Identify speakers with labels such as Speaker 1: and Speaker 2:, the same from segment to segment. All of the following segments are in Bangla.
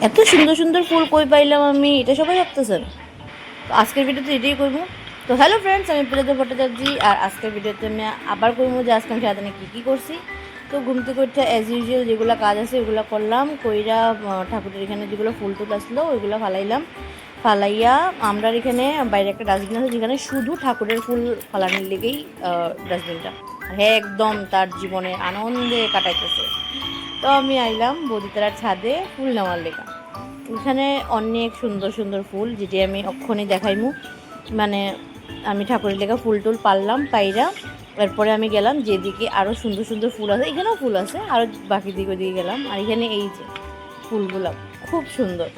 Speaker 1: এত সুন্দর সুন্দর ফুল কই পাইলাম আমি, এটা সবাই ভাবতেছেন। তো আজকের ভিডিওতে এটাই করবো। তো হ্যালো ফ্রেন্ডস, আমি প্রিয়তা ভট্টাচার্যি। আর আজকের ভিডিওতে আমি আবার করবো যে আজকে আমি সারাদিনে কী কী করছি। তো ঘুম থেকে উঠে অ্যাজ ইউজুয়াল যেগুলো কাজ আছে ওইগুলো করলাম, কইরা ঠাকুরের এখানে যেগুলো ফুল টুল আসলো ওইগুলো ফালাইলাম। ফালাইয়া আমরা এখানে বাইরে একটা ডাস্টবিন আছে যেখানে শুধু ঠাকুরের ফুল ফালানোর লেগেই ডাস্টবিনটা, হ্যাঁ একদম তার জীবনে আনন্দে কাটাইতেছে। তো আমি আইলাম বদিতার ছাদে ফুল নেওয়ার লেগা। এখানে অনেক সুন্দর সুন্দর ফুল, যেটি আমি অক্ষণে দেখাইমু। মানে আমি ঠাকুরের লেগা ফুল টুল পারলাম পাইরা, এরপরে আমি গেলাম যেদিকে আরও সুন্দর সুন্দর ফুল আছে, এখানেও ফুল আছে, আরও বাকি দিকে ওদিকে গেলাম। আর এখানে এই যে ফুলগুলো খুব সুন্দর,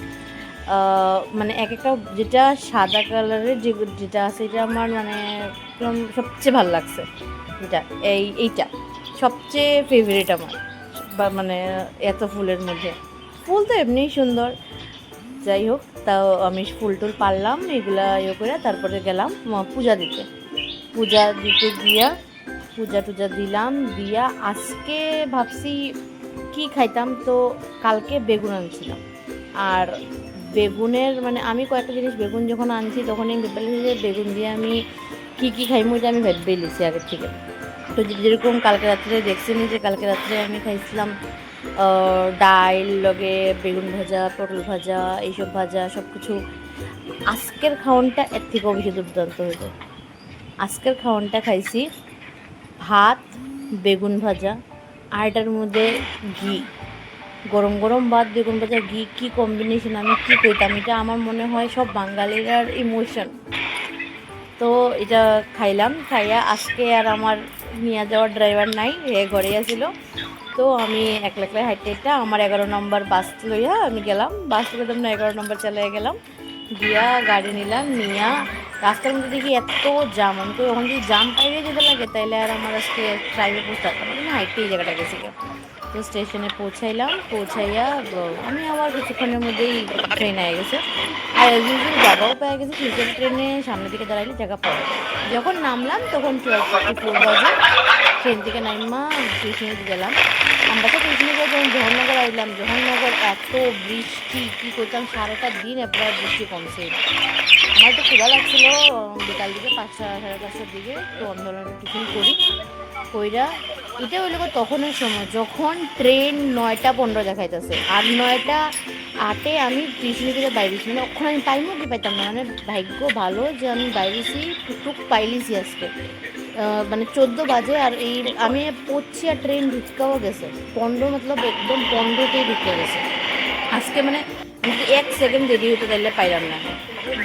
Speaker 1: মানে এক একটা যেটা সাদা কালারের যেটা আছে এটা আমার মানে একদম সবচেয়ে ভালো লাগছে। যেটা এইটা সবচেয়ে ফেভারিট আমার, বা মানে এত ফুলের মধ্যে। ফুল তো এমনিই সুন্দর, যাই হোক। তাও আমি ফুল টুল পারলাম এগুলা করে তারপরে গেলাম পূজা দিতে। পূজা দিতে গিয়া পূজা টুজা দিলাম, দিয়া আজকে ভাবছি কি খাইতাম। তো কালকে বেগুন আনছিলাম, আর বেগুনের মানে আমি কয়েকটা জিনিস বেগুন যখন আনছি তখনই আমি ভেবে যে বেগুন দিয়ে আমি কী খাইমু, এটা আমি ভেবে লিছি আগের থেকে। তো যেরকম কালকে রাত্রে দেখছেনি যে কালকে রাত্রে আমি খাইছিলাম ডাইল লগে বেগুন ভাজা, পটল ভাজা, এইসব ভাজা সব কিছু। আজকের খাওয়ানটা এর থেকেও বেশি দুর্দান্ত হয়েছে। আজকের খাওয়ানটা খাইছি ভাত, বেগুন ভাজা, আর এটার মধ্যে ঘি, গরম গরম ভাত, বেগুন ভাজা, ঘি, কী কম্বিনেশন আমি কী কইতাম। এটা আমার মনে হয় সব বাঙালির ইমোশন। তো এটা খাইলাম, খাইয়া আজকে আর আমার নিয়ে যাওয়ার ড্রাইভার নাই, এ ঘরে আসিল। তো আমি একলা একলা হাইটে এটা আমার 11 নম্বর বাস লইয়া আমি গেলাম। বাস থেকে তো 11 নম্বর চালিয়ে গেলাম, গিয়া গাড়ি নিলাম। নিয়া রাস্তার মধ্যে দেখি এত জাম, আমি তো ওখান যদি জাম পাইলে যেতে লাগে তাইলে আর আমার আজকে ট্রাইভে পৌঁছতে পারতাম না, আমি হাইটে এই জায়গাটা গেছি। তো স্টেশনে পৌঁছাইলাম, পৌঁছাইয়া আমি আবার কিছুক্ষণের মধ্যেই ট্রেন আয়ে গেছে। আর ইউজুয়ালি জায়গাও পেয়ে গেছে, ফিউচার ট্রেনে সামনের দিকে দাঁড়াইলে জায়গা পাওয়া যায়। যখন নামলাম তখন 12:44 বাজে। ট্রেন থেকে নাইমা টিউশনে গেলাম। আমরা তো টিউশনে করে যখন জওহরনগর আইলাম, জওহরনগর এত বৃষ্টি, কী করতাম সারাটা দিন এবার বৃষ্টি কমছেই না। আমার তো ক্ষুধা লাগছিল বিকাল দিকে 5টা 5:30টার দিকে। তো আমি ভাবলাম টিফিন করি, কইরা এটা হইল তখনের সময় যখন ট্রেন 9:15 দেখাইতেছে, আর 9:08 আমি টিউশনি থেকে বাইরেছি। মানে ওখানে আমি পাইমো কি পাইতাম না, মানে ভাগ্য ভালো যে আমি বাইরেছি, টুকটুক পাইলিছি আজকে। মানে 14 বাজে আর এই আমি পড়ছি আর ট্রেন ঢুকাও গেছে 15, মতলব একদম 15তেই ঢুকে গেছে আজকে। মানে যদি 1 সেকেন্ড দেরি হতে তাইলে পাইলাম না।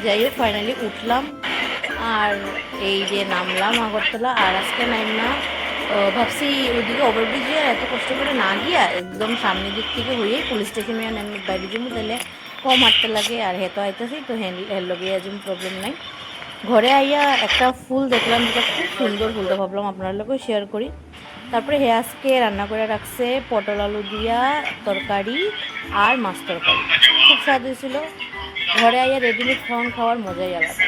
Speaker 1: যাই হোক ফাইনালি উঠলাম, আর এই যে নামলাম আগরতলা। আর আজকে নাইম না ভাবছি ওইদিকে ওভারব্রিজে এত কষ্ট করে না গিয়া একদম সামনের দিক থেকে হয়ে পুলিশ স্টেশনে আমি বাইরে যাবো, তাহলে কম হাঁটতে লাগে। আর হেতো আইতেছি তো হের লগে একদম প্রবলেম নাই। ঘরে আইয়া একটা ফুল দেখলাম যেটা খুব সুন্দর, ফুলটা ভাবলাম আপনার লোকেও শেয়ার করি। তারপরে হে আজকে রান্না করে রাখছে পটল আলু দিয়া তরকারি আর মাছ তরকারি, খুব স্বাদ হয়েছিল। ঘরে আইয়া রেডিমেড খাওয়ার মজাই আলাদা।